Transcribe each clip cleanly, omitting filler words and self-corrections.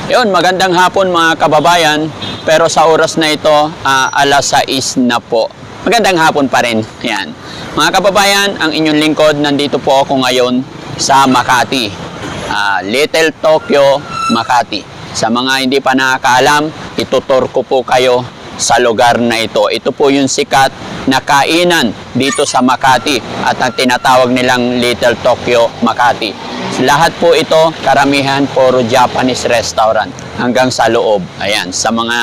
Yun, magandang hapon mga kababayan. Pero sa oras na ito, alas 6 na po. Magandang hapon pa rin. Yan. Mga kababayan, ang inyong lingkod, nandito po ako ngayon sa Makati. Little Tokyo, Makati. Sa mga hindi pa nakakaalam, itutur ko po kayo sa lugar na ito. Ito po yung sikat na kainan dito sa Makati at ang tinatawag nilang Little Tokyo, Makati. Lahat po ito, karamihan, puro Japanese restaurant hanggang sa loob. Ayan, sa mga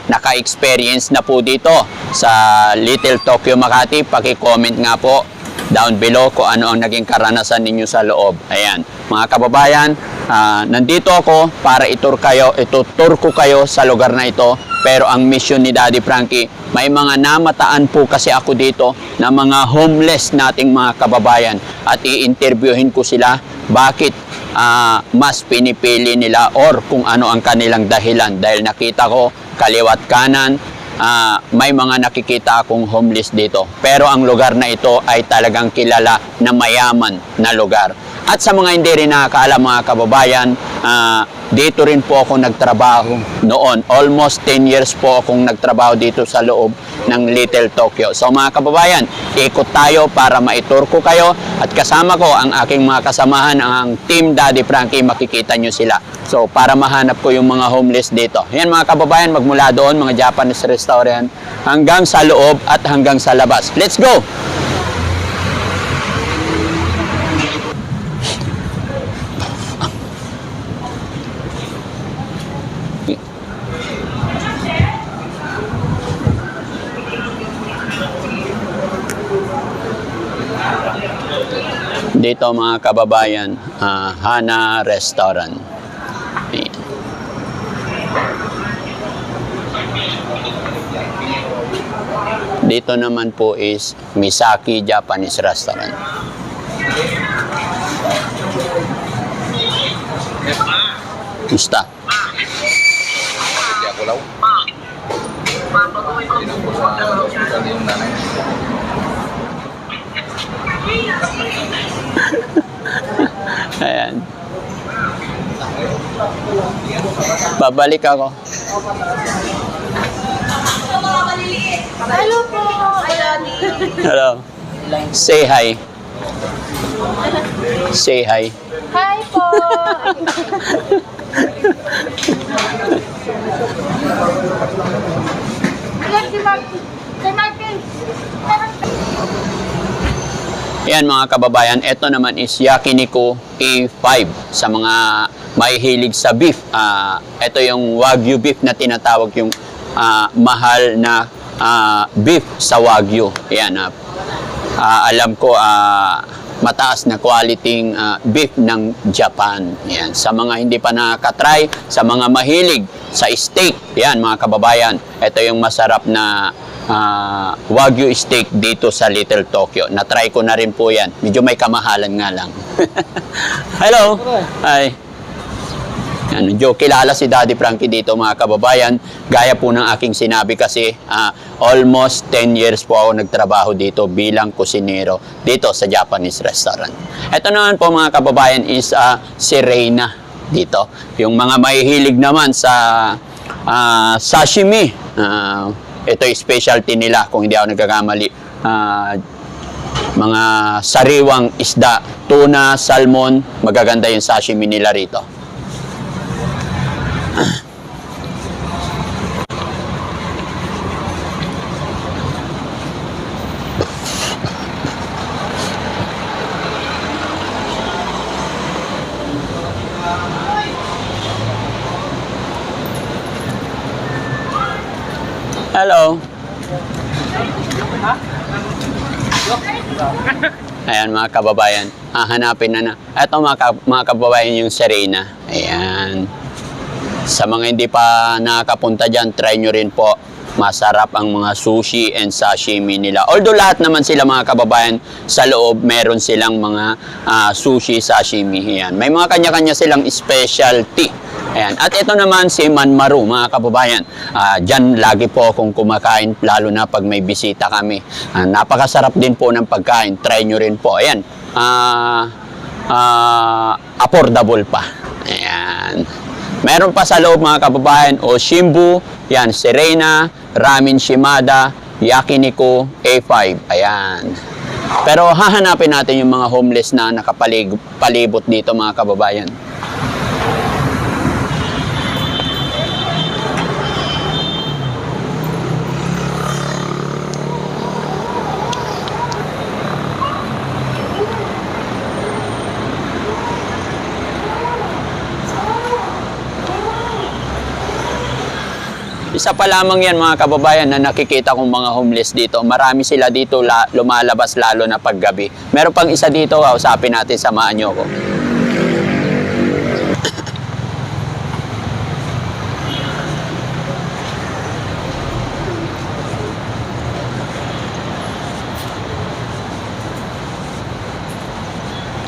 naka-experience na po dito sa Little Tokyo, Makati, paki-comment nga po down below kung ano ang naging karanasan ninyo sa loob. Ayan, mga kababayan, nandito ako para itutur ko kayo sa lugar na ito. Pero ang mission ni Daddy Frankie, may mga namataan po kasi ako dito na mga homeless nating mga kababayan at i-interviewin ko sila bakit mas pinipili nila or kung ano ang kanilang dahilan. Dahil nakita ko kaliwat kanan, may mga nakikita akong homeless dito. Pero ang lugar na ito ay talagang kilala na mayaman na lugar. At sa mga hindi rin nakakaalam mga kababayan, dito rin po ako nagtrabaho noon. Almost 10 years po akong nagtrabaho dito sa loob ng Little Tokyo. So mga kababayan, ikot tayo para maitur ko kayo at kasama ko ang aking mga kasamahan, ang Team Daddy Frankie, makikita nyo sila. So para mahanap ko yung mga homeless dito. Yan mga kababayan, magmula doon, mga Japanese restaurant, hanggang sa loob at hanggang sa labas. Let's go! Dito mga kababayan, Hana Restaurant. Ayan. Dito naman po is Misaki Japanese Restaurant. Musta? Hindi ako law. Hindi po sa hospital yung nanay. Ayan. Babalik ako. Hello po! Hello. Say hi. Say hi. Hi po! Yan mga kababayan, ito naman is Yakiniku A5 sa mga mahihilig sa beef. Ito yung Wagyu beef na tinatawag, yung mahal na beef sa Wagyu. Yan, alam ko mataas na quality beef ng Japan. Yan, sa mga hindi pa nakatry, sa mga mahilig sa steak, yan mga kababayan, ito yung masarap na Wagyu steak dito sa Little Tokyo. Na-try ko na rin po yan. Medyo may kamahalan nga lang. Hello! Hi! Medyo kilala si Daddy Frankie dito mga kababayan. Gaya po ng aking sinabi kasi almost 10 years po ako nagtrabaho dito bilang kusinero dito sa Japanese restaurant. Ito naman po mga kababayan is si Reina dito. Yung mga mahihilig naman sa sashimi. Ito yung specialty nila kung hindi ako nagkakamali. Mga sariwang isda, tuna, salmon, magaganda yung sashimi nila rito. Hello. Ayan mga kababayan, hanapin na. Ito mga kababayan yung Serena. Ayan. Sa mga hindi pa nakakapunta dyan, try nyo rin po. Masarap ang mga sushi and sashimi nila. Although lahat naman sila mga kababayan, sa loob meron silang mga sushi, sashimi. Ayan. May mga kanya-kanya silang specialty. Ayan. At ito naman si Manmaru, mga kababayan. Diyan lagi po akong kumakain, lalo na pag may bisita kami. Napakasarap din po ng pagkain. Try nyo rin po. Ayan. Affordable pa. Ayan. Meron pa sa loob mga kababayan, Oshimbu, yan, Serena, Ramin Shimada, Yakiniku, A5. Ayan. Pero hahanapin natin yung mga homeless na nakapalibot dito mga kababayan. Isa pa lamang yan mga kababayan na nakikita kong mga homeless dito. Marami sila dito lumalabas lalo na paggabi. Meron pang isa dito, usapin natin, samahan nyo ako.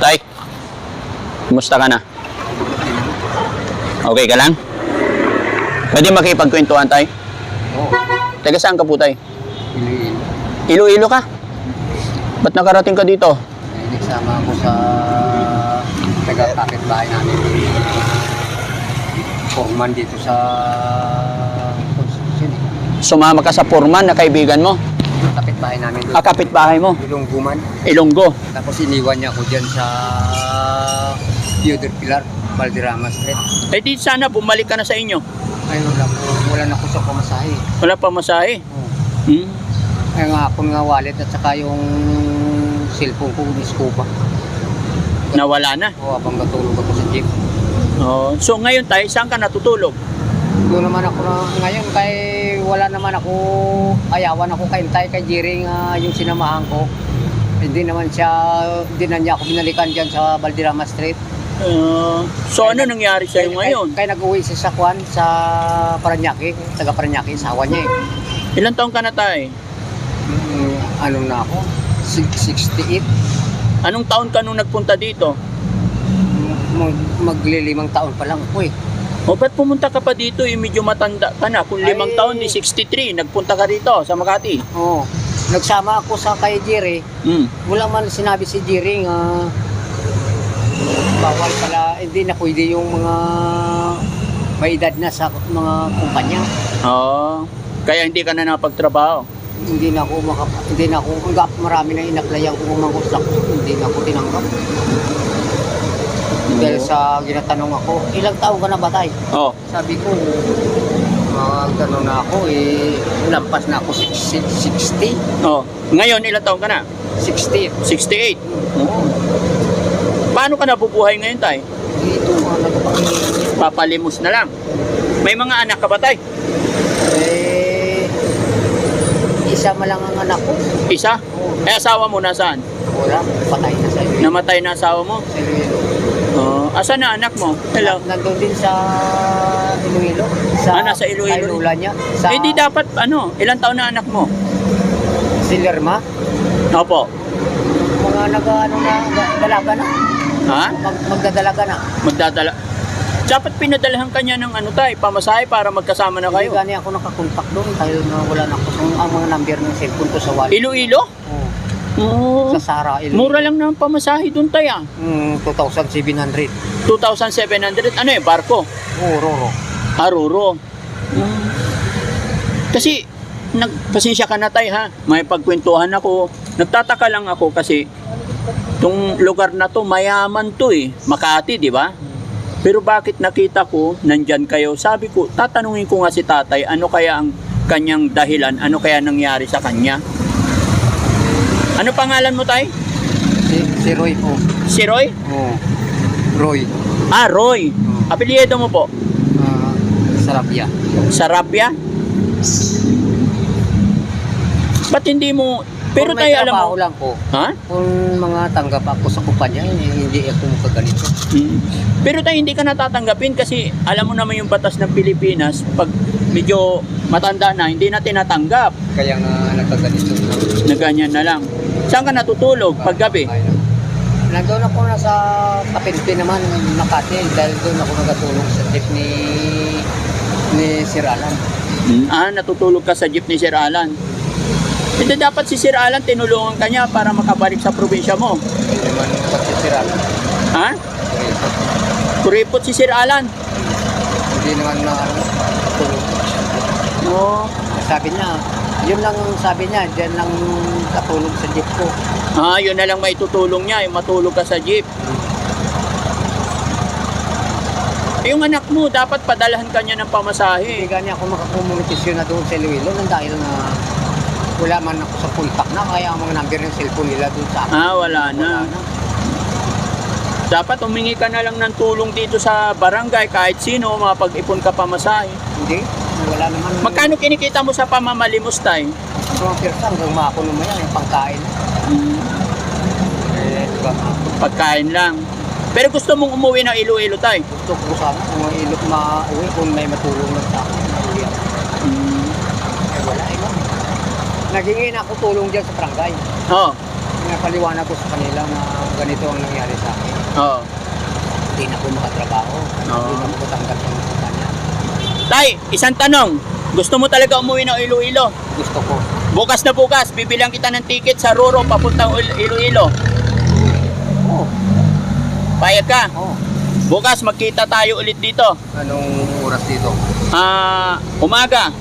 Tay, kumusta ka na? Okay ka lang? Pwede makipagkwentuhan, tay? Oo. Taga saan ka po, tay? Iloilo. Iloilo ka? Ba't nakarating ka dito? Nagsama ako sa taga-kapitbahay namin. Foreman dito sa construction. Sumama ka sa foreman na kaibigan mo? Kapitbahay namin doon. Kapitbahay mo? Ilongguman. Ilonggo. Tapos iniwan niya ako dyan sa Theodore Pilar, Valderrama Street. Eh di sana bumalik ka na sa inyo. Ay, wala na ako sa pamasahe. Wala pa masahe. Oo. Ay nga ako nga wallet at saka yung cellphone ko, niskupa. Nawala na. O, habang natulog ako sa jeep. Oh. So ngayon tayo, saan ka natutulog? Doon naman ako na, ngayon kay wala naman ako, ayawan ako kay Tay, kay Jiring, yung sinamahan ko. Hindi naman siya, hindi na niya ako binalikan dyan sa Valderrama Street. So ano nangyari sa'yo ngayon? Kaya nag-uwi siya sa Kwan, sa Paranaque, taga Paranaque, sa awa niya eh. Ilang taong ka na tayo? Ano na ako? 68. Anong taon ka nung nagpunta dito? Maglilimang taon pa lang ako eh. O ba't pumunta ka pa dito? Medyo matanda ka na. Kung 5 taon, di 63. Nagpunta ka rito sa Makati. Oo. Nagsama ako sa kay Jerry. Wala man sinabi si Jerry nga bawal pala, hindi na pwede yung mga may edad na sa mga kumpanya. Oo. Kaya hindi ka na napagtrabaho. Hindi na ako marami na inaplayan kung umangusap. Hindi na ako tinanggap. Dahil sa ginatanong ako, ilang taon ka na ba tay? Oo. Sabi ko, magtanong na ako, lampas na ako 60. Oo. Ngayon, ilang taon ka na? 60. 68. Paano ka nabubuhay ngayon, tay? Dito, Papalimos na lang. May mga anak ka ba, tay? Isa man lang ang anak ko. Isa? Eh, asawa mo nasaan? Wala, patay na sa iyo. Namatay na asawa mo? Sa Iloilo. Asan na anak mo? Hello? Nandun din sa Iloilo. Nasa Iloilo. Kay lula niya. Sa Eh, di dapat, ilang taon na anak mo? si Lerma. Opo. Mga dalaga na. Ha? Magdadalaga na. Magdadala. Dapat pinadalahan ka niya ng tay, pamasahe para magkasama na Hindi kayo. gani ako nakakontak doon dahil na wala na ako ang mga number ng cellphone ko sa wallet. Iloilo? Oo. Oo. Sa Sara, Iloilo. Mura lang ng pamasahe doon, tay, 2,700. 2,700. Ano barko? Oo, Roro. Aruro. Kasi, pasensya ka na, tay, ha? May pagkwentuhan ako. Nagtataka lang ako kasi itong lugar na to, mayaman to eh. Makati, di ba? Pero bakit nakita ko, nandyan kayo? Sabi ko, tatanungin ko nga si tatay, ano kaya ang kanyang dahilan? Ano kaya nangyari sa kanya? Ano pangalan mo, tay? Si Roy po. Si Roy? Oo. Roy. Ah, Roy. Apelyido mo po? Sarabia. Sarabia? Ba't hindi mo... Pero Kung may tayo alam mo... trabaho lang po. Ha? Kung mga tanggap ako sa kumpanya, hindi ako makaganito. Pero tayo hindi ka natatanggapin kasi alam mo naman yung batas ng Pilipinas, pag medyo matanda na, hindi na tinatanggap. Kaya nga nagkaganito na. Na ganyan na lang. Saan ka natutulog paggabi? Nandun ako na sa Kapinpi naman, Makati, dahil doon ako nagatulong sa jeep ni Sir Alan. Natutulog ka sa jeep ni Sir Alan. Hindi dapat si Sir Alan tinulungan ka niya para makabalik sa probinsya mo. Hindi naman dapat si Sir Alan. Ha? Kuripot si Sir Alan. naman na tulog. Oo. Sabi niya, yun lang ang sabi niya, dyan lang katulog sa jeep ko. Yun na lang may tutulong niya, yung matulog ka sa jeep. Yung anak mo, dapat padalahan ka niya ng Hindi pamasahe. gani ako makakomunikasyon na doon sa Iloilo nang dahil na wala man ako sa contact na, kaya ang mga number ng cellphone nila doon sa akin. Wala na. Dapat humingi ka na lang ng tulong dito sa barangay kahit sino, mapag-ipon ka pamasahe. Hindi, wala naman. Magkano kinikita mo sa pamamalimos, tay? Mga pirsa hanggang mako naman yan, yung pangkain. Diba? Pagkain lang. Pero gusto mong umuwi ng Iloilo, tay? Gusto ko sana kung ilot mauwi, kung may matulong lang sa akin. Uwi ako. Wala eh. Nagingin ako tulong dyan sa barangay. Oo. Napaliwanag ko sa kanila na ganito ang nangyari sa akin. Oo. Hindi na ako makatrabaho. Oo. Hindi na ako tanggap ng kanya. Tay, isang tanong. Gusto mo talaga umuwi ng Iloilo? Gusto ko. Bukas na bukas, bibilang kita ng ticket sa Roro papuntang Iloilo. Oo. Payag ka? Oo. Bukas magkita tayo ulit dito. Anong oras dito? Umaga.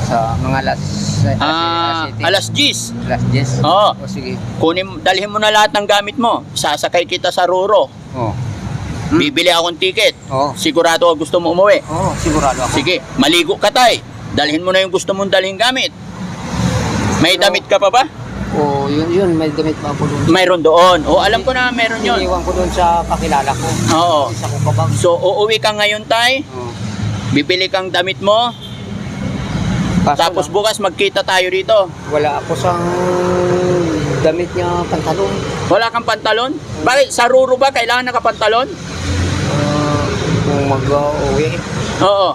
Sa mga Alas 10. Alas 10? Oo. O sige. Dalhin mo na lahat ng gamit mo. Sasakay kita sa Roro. Oo. Bibili akong ticket. Oo. Sigurado ka gusto mo umuwi. Oo, sigurado ako. Sige, maligo ka tay. Dalhin mo na yung gusto mong dalhin gamit. May damit ka pa ba? Oo, yun, may damit pa ako doon. Mayroon doon. Alam ko na meron yun. Iniwan ko doon sa kakilala ko. Oo. Isa ko kabag. So, uuwi ka ngayon tay. Oo. Bibili kang damit mo. Kaso Tapos lang, bukas magkita tayo dito. wala ako sa damit niya pantalon. Wala kang pantalon? Bakit? Sa Ruro ba kailangan nakapantalon? Kung mag-uwi. Oo.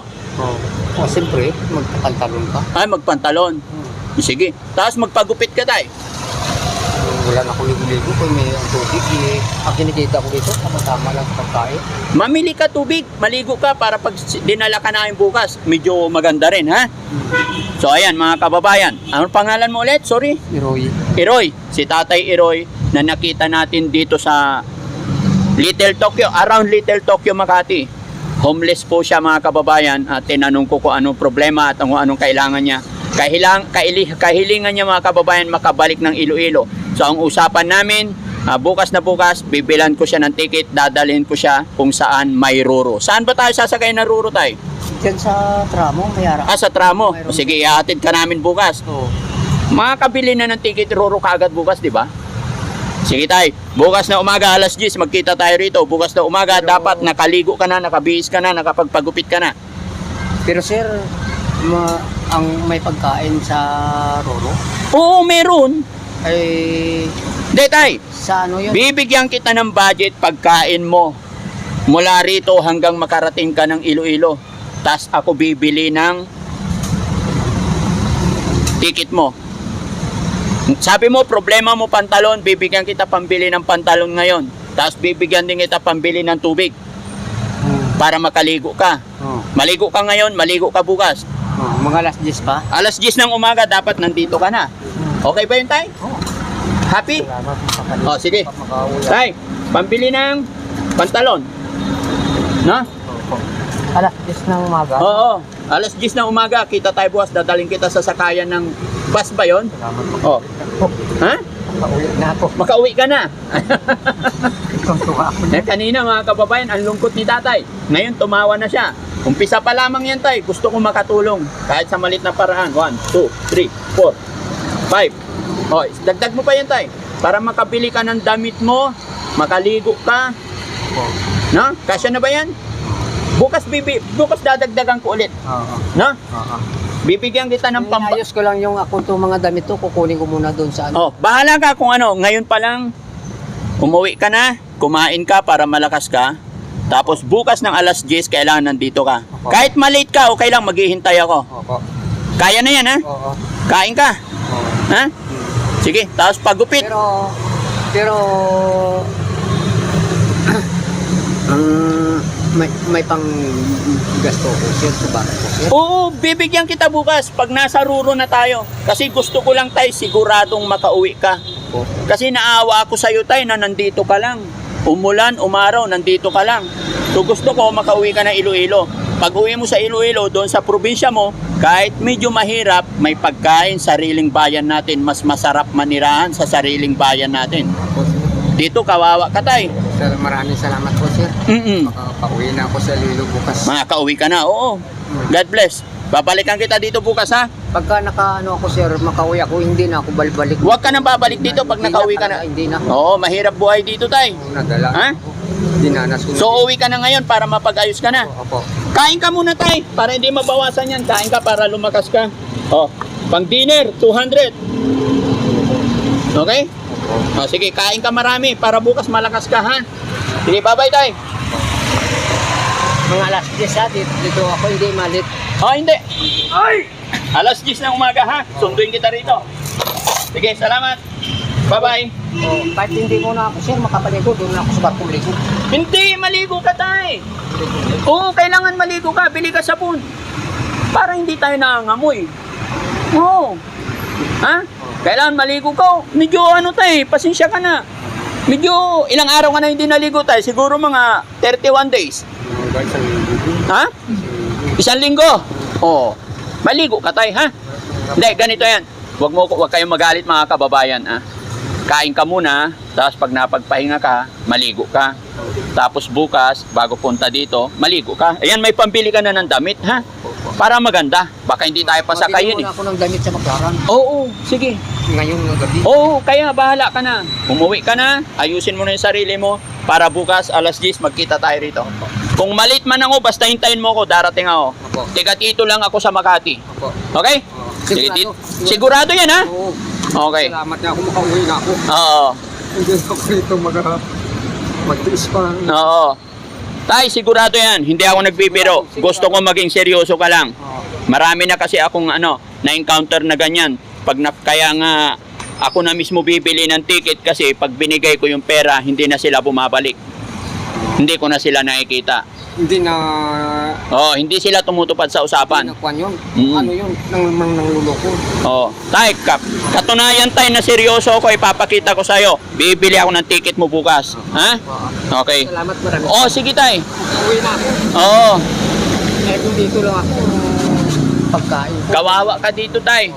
O siyempre, magpapantalon ka. Ay, magpantalon. Sige. Tapos magpagupit ka tay. Wala na akong ligo-ligo kung may tubig. Ang kinikita ko dito, tama lang sa pagkain. Mamili ka tubig. Maligo ka para pag dinala ka namin bukas. Medyo maganda rin, ha? So, ayan mga kababayan. Anong pangalan mo ulit? Sorry. Iroy. Iroy. Si Tatay Iroy na nakita natin dito sa Little Tokyo, around Little Tokyo, Makati. Homeless po siya mga kababayan at tinanong ko kung anong problema at anong kailangan niya. Kahilingan niya mga kababayan makabalik ng Iloilo. So ang usapan namin, bukas na bukas, bibilan ko siya ng ticket, dadalhin ko siya kung saan may Ruro. Saan ba tayo sasakay na Ruro tayo? Diyan sa tramo, mayara. Sa tramo. Mayroon. Sige, ihatid ka namin bukas. Oo. Makakabili na ng ticket Ruro kaagad bukas, di ba? Sige tay, bukas na umaga alas 10, magkita tayo rito. Bukas na umaga, dapat nakaligo ka na, nakabihis ka na, nakapagpagupit ka na. Pero sir, ang may pagkain sa Roro Oo, meron. ay Hindi tay, sa ano yun? bibigyan kita ng budget pagkain mo. Mula rito hanggang makarating ka ng Iloilo. Tas ako bibili ng ticket mo. Sabi mo, problema mo pantalon, bibigyan kita pambili ng pantalon ngayon. Tapos bibigyan din kita pambili ng tubig para makaligo ka. Oo. Maligo ka ngayon, maligo ka bukas. Mga alas 10 pa? Alas 10 ng umaga, dapat nandito ka na. Okay ba yun, tay? Oo. Happy? Salamat sa kanila. Sige. Makaulan. Tay, pambili ng pantalon. No? Alas 10 ng umaga? Oo. Alas 10 ng umaga, kita tayo bukas, dadaling kita sa sakayan ng bus ba yun? Salamat. Oh. Ha? Makaulit na ako. Makauwi ka na. Tuwa ako. Kanina mga kababayan, ang lungkot ni tatay. Ngayon tumawa na siya. Umpisa pa lamang yan tay. Gusto kong makatulong. Kahit sa malit na paraan. 1, 2, 3, 4, 5. Oh, dagdag mo pa yan tay. Para makabili ka ng damit mo, makaligo ka. No? Kasya na ba yan? Bukas dadagdagan ko ulit. Oo. No? Oo. Bibigyan kita ng Ayos ko lang yung ako itong mga damit to, kukunin ko muna doon sa ano. Oh, bahala ka kung ano. Ngayon pa lang, umuwi ka na, kumain ka para malakas ka. Tapos bukas ng alas 10, kailangan nandito ka. Opo. Kahit malate ka, okay lang, maghihintay ako. Opo. Kaya na yan, ha? Oo. Kain ka. Oo. Ha? Sige, tapos pagupit. Pero may pang gasto ko sir sa bata ko sir. Oo, bibigyan kita bukas pag nasa Ruro na tayo. Kasi gusto ko lang tayo siguradong makauwi ka. Opo. Kasi naawa ako sa'yo tayo na nandito ka lang. Umulan, umaraw, nandito ka lang. So gusto ko makauwi ka na Iloilo. pag uwi mo sa Iloilo, doon sa probinsya mo, kahit medyo mahirap, may pagkain, sariling bayan natin. Mas masarap manirahan sa sariling bayan natin. Opo, sir. Dito, kawawa ka, tay. Sir, maraming salamat po, sir. Makapauwi na ako sa Lilo bukas. Makakauwi ka na, oo. God bless. Babalikan kita dito bukas, ha? Pagka nakaano ako, sir, makauwi ako, hindi na ako balbalik. Huwag ka nang babalik dito pag nakauwi ka na. Hindi na. Oo, mahirap buhay dito, tay. Nadala. Ha? Dinanas ko. So, uwi ka na ngayon para mapag-ayos ka na. Opo. Kain ka muna, tay, para hindi mabawasan yan. Kain ka para lumakas ka. Oh, pang dinner, 200. Okay? Oh, sige, kain ka marami para bukas malakas ka, ha? Sige, bye-bye, tay. Mga alas 10 ha, dito ako hindi malit. Oh, hindi. Ay! Alas 10 ng umaga, ha? Sunduin kita rito. Sige, salamat. Bye-bye. Oh, kahit hindi ko na ako, sir, makapaligo, doon na ako sa barkong ligo. Hindi, maligo ka, tay. Oo, kailangan maligo ka. Bili ka sabon. Para hindi tayo nangangamoy. Oo. Ha? Kailangan maligo ka. Medyo ano, tay, pasensya ka na. Medyo ilang araw ka na hindi naligo, tay. Siguro mga 31 days. Ha? Isang linggo. Oo. Maligo ka, tay, ha? Hindi, ganito yan. Huwag kayong magalit, mga kababayan, ha? Kain ka muna, tapos pag napagpahinga ka, maligo ka. Tapos bukas, bago punta dito, maligo ka. Ayan, may pambili ka na ng damit, ha? Para maganda. Baka hindi tayo pasakayin, Mabili muna ako ng damit sa Baclaran. Oo, sige. Ngayon ng gabi. Oo, kaya bahala ka na. Umuwi ka na, ayusin mo na yung sarili mo, para bukas, alas 10, magkita tayo rito. Kung malit man ako, basta hintayin mo ako, darating ako. Opo. Tiga-tito lang ako sa Makati. Opo. Okay? Sige, sigurado yan, ha? Oo. Okay. Salamat na ako, makauwi na ako. Oo. Hindi ako rito magtiis pa. Oo. Tay, sigurado yan. Hindi ako nagbibiro. Gusto ko maging seryoso ka lang. Marami na kasi akong na-encounter na ganyan. Kaya nga ako na mismo bibili ng ticket kasi pag binigay ko yung pera, hindi na sila bumabalik. Hindi ko na sila nakikita. Hindi na... Oh, hindi sila tumutupad sa usapan. Nakuan yun. Mm. Ano yun? Nangluloko. Oh, tay, katunayan tay na seryoso ako, ipapakita ko sa'yo. Bibili ako ng ticket mo bukas. Ha? Okay. Salamat marami. Oh, sige tay. Uwi na ako. Oo. Eh, kung dito lang ako pagkain. Kawawa ka dito tay.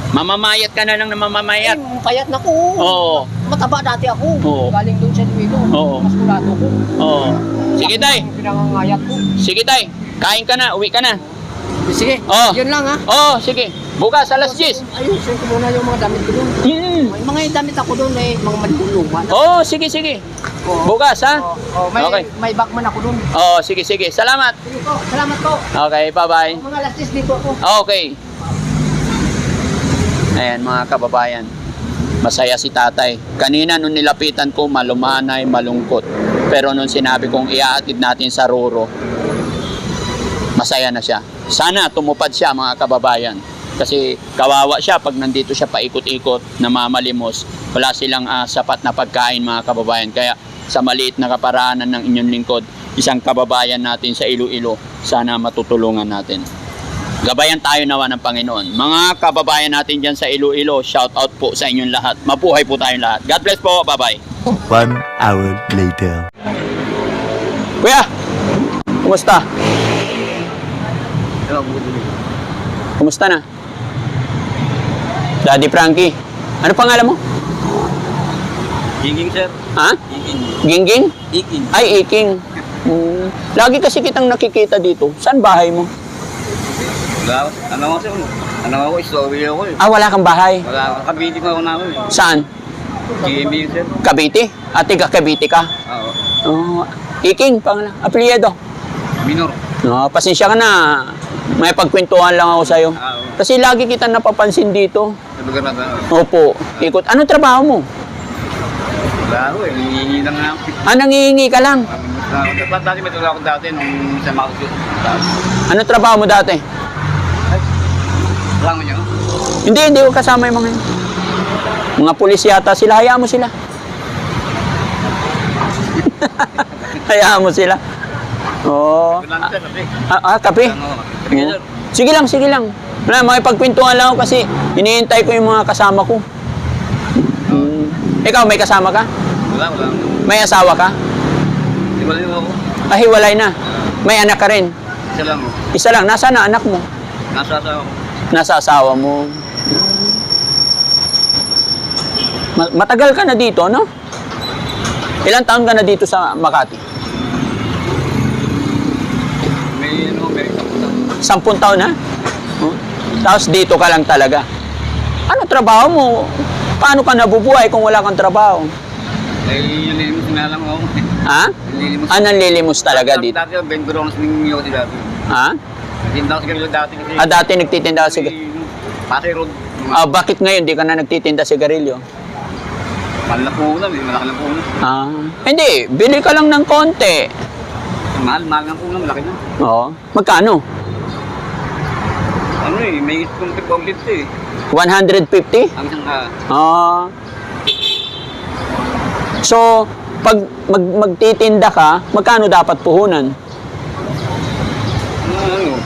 Mamamayat ka na lang na mamamayat. Ay, payat na ko. Oo. Mataba dati ako. Oo. Galing doon sa Duilo. Oo. Maskulado ko. Oo. Sige tay. Pinangangayat ko. Sige tay. Kain ka na, uwi ka na. Sige. Oo. Yun lang ha. Oo, sige. Bukas alas 10. Ayusin ko muna yung mga damit ko doon. May mga damit ako doon eh, mga manluluman. Oo, sige, sige. Oo. Bukas ha. May, Okay. may bagman ako doon. Oo, sige, sige. Salamat. Sige po. Salamat po. Okay, bye-bye. Mga alas 10 dito ako. Okay. Ayan mga kababayan, masaya si tatay. Kanina nung nilapitan ko, malumanay, malungkot. Pero nung sinabi kong iaatid natin sa Roro, masaya na siya. Sana tumupad siya mga kababayan. Kasi kawawa siya pag nandito siya paikot-ikot, namamalimos. Wala silang sapat na pagkain mga kababayan. Kaya sa maliit na kaparaanan ng inyong lingkod, isang kababayan natin sa Iloilo, sana matutulungan natin. Gabayan tayo nawa ng Panginoon. Mga kababayan natin dyan sa Iloilo, shout out po sa inyong lahat. Mabuhay po tayong lahat. God bless po. Bye-bye. 1 hour later. Kuya, kumusta? Kumusta na? Daddy Frankie. Ano pangalan mo? Ginging, sir. Ha? Ginging. Gingging? Iking. Ay, Iking. Lagi kasi kitang nakikita dito. Saan bahay mo? Ano ako, sir? Ano ako, story ako eh. Ah, wala kang bahay. Wala, kabiti ko ako namin eh. Saan? GMB, sir. Cavite? Ate ka Cavite ka? Oo. Oh, Iking, pangalan. Apelyido. Minor. No, pasensya ka na. May pagkwentuhan lang ako sa'yo. Oo. Kasi lagi kita napapansin dito. Sa lugar na tayo. Opo, ikot. Anong trabaho mo? Wala ako eh. Nangihingi lang nga ako. Ah, nangihingi ka lang. Dati may tulad ako dati nung sa Marcos. Anong trabaho mo dati? Wala mo niyo? Hindi ko kasama yung mga yun. Mga pulis yata sila. Hayaan mo sila. Hayaan mo sila. Oo. Wala sir, kape. Kape? Ano? Sige, sir. Sige lang. Wala, makipagpintuhan lang ako kasi hinihintay ko yung mga kasama ko. Ikaw, may kasama ka? Wala. May asawa ka? Di ba rin ako? Ah, hiwalay na. May anak ka rin. Isa lang. Isa lang. Nasaan na anak mo? Nasa sa ako. Nasa asawa mo. Matagal ka na dito, no? Ilang taon ka na dito sa Makati? May 10 taon na? Oh. Tapos dito ka lang talaga. Ano trabaho mo? Paano ka nabubuhay kung wala kang trabaho? yung lilimos nga lang ako. Ha? Lilimos. Nanlilimos talaga dito. Dati ako, 20 rounds ng yosi dati. Ha? Tinda ko siguro dati kasi. Dati nagtitinda ka sigarilyo. Pasay Road. Bakit ngayon di ka na nagtitinda sigarilyo? Mahal na po ulam eh. Malaki na po ulam. Hindi. Bili ka lang ng konti. Mahal na po ulam. Malaki na. Oo. Magkano? Ano eh, may kung 50 eh. 150? Hanggang So, pag magtitinda ka, magkano dapat puhunan? ano,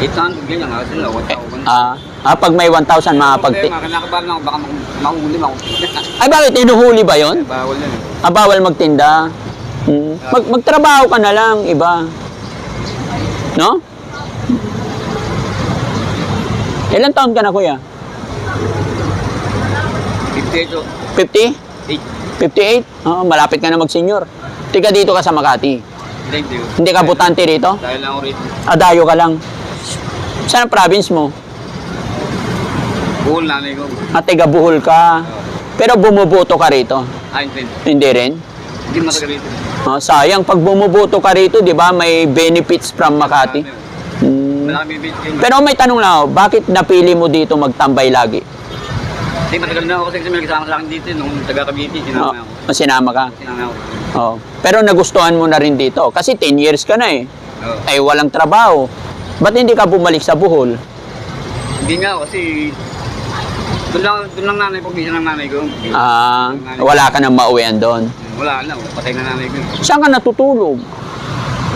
800 ganyan nga sila, 1,000. Pag may 1,000 makapagti... Kinakabahan lang ako, baka mahuli ako. Ay, bakit? Inuhuli ba yon? Bawal yan eh. Bawal magtinda. Magtrabaho ka na lang, iba. No? Ilang taon ka na, kuya? 58 o. 50? 58? Malapit ka na mag-senior. Tika dito ka sa Makati. Thank you. Hindi ka butante rito? Dahil lang ako rito. Dayo ka lang. Saan ang province mo? Buhol nanay ko. Tiga Bohol ka. Pero bumuboto ka rito? Hindi rin? Hindi matagal rito. Sayang, pag bumuboto ka rito, di ba, may benefits from Makati. Malaki bibit yun. Pero may tanong lang ako, bakit napili mo dito magtambay lagi? Hindi, matagal na ako kasi may kasama sa akin dito. Nung taga Cavite, sinama ako. Sinama ka? Sinama ako. Pero nagustuhan mo na rin dito. Kasi 10 years ka na eh. Oo. Ay walang trabaho. Ba't hindi ka bumalik sa Bohol? Hindi nga kasi doon lang nanay ko, bisa ng nanay ko. Wala ka nang mauwian doon. Wala na, patay na nanay ko. Saan ka natutulog?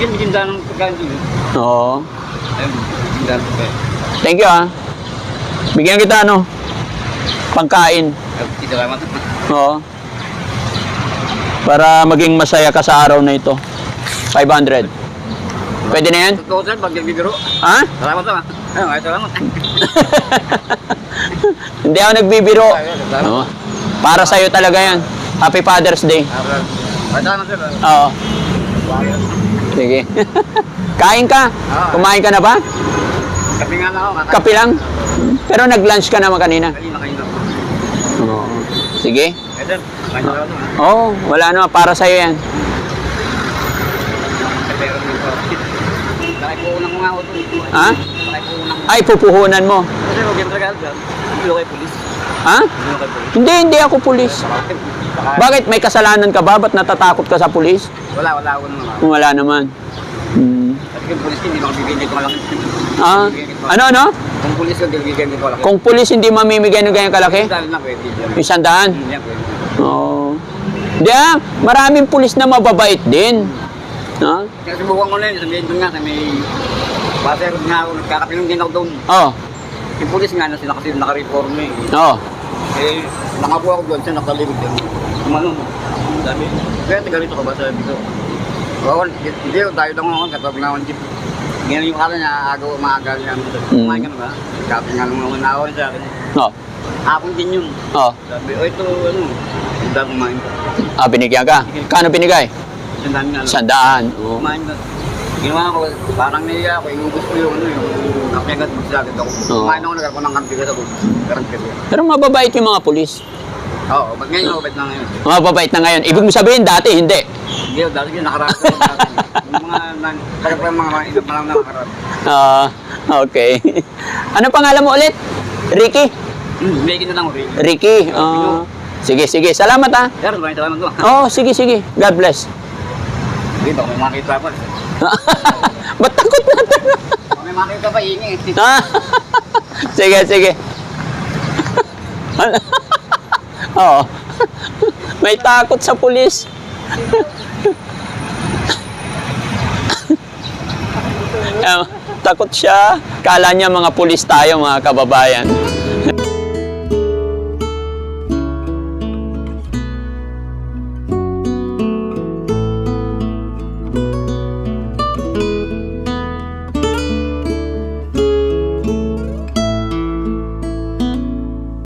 Yan, biginda ng pagkain doon. Oo. Ayun, biginda ng pagkain. Thank you Bigyan kita pangkain. Salamat. Oo. Para maging masaya ka sa araw na ito. 500. Pwede na yan? Totoo sir, pag nagbibiro. Ha? Salamat lang. Ayun, ay salamat. Hindi ako nagbibiro. Oo. Para sa'yo talaga yan. Happy Father's Day. Ay salamat sir. Oo. Sige. Kain ka? Kumain ka na ba? Kapi nga na ako. Kape lang? Pero nag-lunch ka naman kanina. Kanina. Oo. Sige. Eh sir, kain na ako. Oo, wala naman. Para sa'yo yan. Pero laki po unang mga ako doon. Ha? Laki po unang. Ay, pupuhunan mo. Kasi huwag yung tragal sir. Bilo kay polis. Ha? Bilo kay polis. Hindi ako pulis. Bakit? May kasalanan ka ba? Ba't natatakot ka sa pulis? Wala ako naman. Wala naman. Kasi yung polis hindi makabibigyan ko malaki. Ano? Kung polis ko, bibigyan ko malaki. Kung pulis hindi mamimigay ng ganyan kalaki? Dahil na pwede. 100? Hindi yan pwede. Oo. Di maraming pulis na mababait din. Ha? Kaya subukan ko na yun, sabihin ko nga, may pasero nga ako, nagkakapilong din ako doon. Oo. Yung polis nga na sila kasi naka-reform eh. Oo. Eh, nakabuha ko doon siya, nakalibig din. Tumalong. Sabi, kaya tagalito ka ba? Sabi ko, oo, hindi, tayo lang ako, katawag na akong jeep. Ngayon yung kala niya, maaga niya. Kumain ka na ba? Kapit nga naman ako sa akin. Oo. Hapon din yun. Oo. Sabi, ito, hindi kumain ka. Binigyan ka? Kano binigay? Sandaan nga lang. 100. Oo. Kumain ka. Ginawa ko, parang naiya ako, inubos ko yung kape agad magsagad ako. Kumain ako, nagkaroon ng kantigas ako. Pero mababait yung mga pulis. Oo, ba't ngayon mabait na ngayon? Mababait na ngayon. Ibig mo sabihin, dati hindi. Hindi, dati yung nakaraan ko dati. Yung mga, tagapang mga ilang malang na nakaraan. Okay. Ano pangalan mo ulit? Ricky? May na lang ako, Ricky. Ricky. Sige. Salamat Sir, maraming salamat ko. Sige. God bless. Hindi, baka may makita pa. Ba't takot natin? Baka may makita pa, hingi. Sige. Oo. May takot sa pulis. Takot siya. Kala niya mga pulis tayo, mga kababayan.